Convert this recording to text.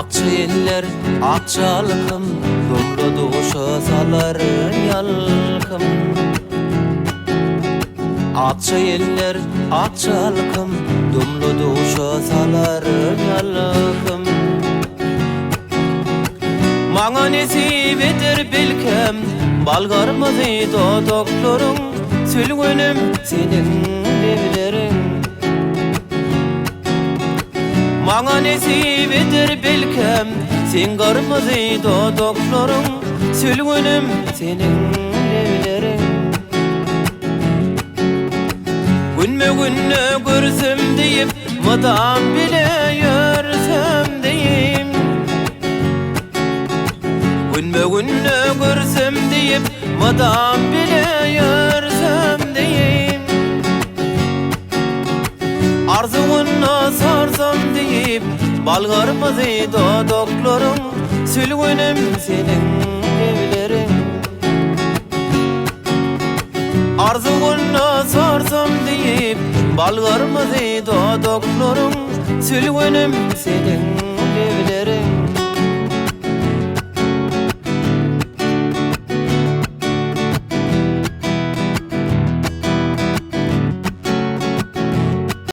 Akça eller, akçalkım, domlu duşa salar yalkım. Akça eller, akçalkım, domlu duşa salar yalkım. Maňa nesip eder belkem, balgarmyzy dodoklarың, sülgünüm seniň lebleриň. Maňa nesip eder belkem, sen garmyzy dodoklarың, sülgünüm seniň lebleриň. Günme-günne görsem diýip, mydam bile ýörsem diýip. Günme-günne görsem diýip, mydam bile ýörsem diýip. Arzugyna sarsam diýip, balgarmyzy dodoklarың, sülgünüm seniň lebleриň. Arzugyna sarsam diýip, balgarmyzy dodoklarың, sülgünüm seniň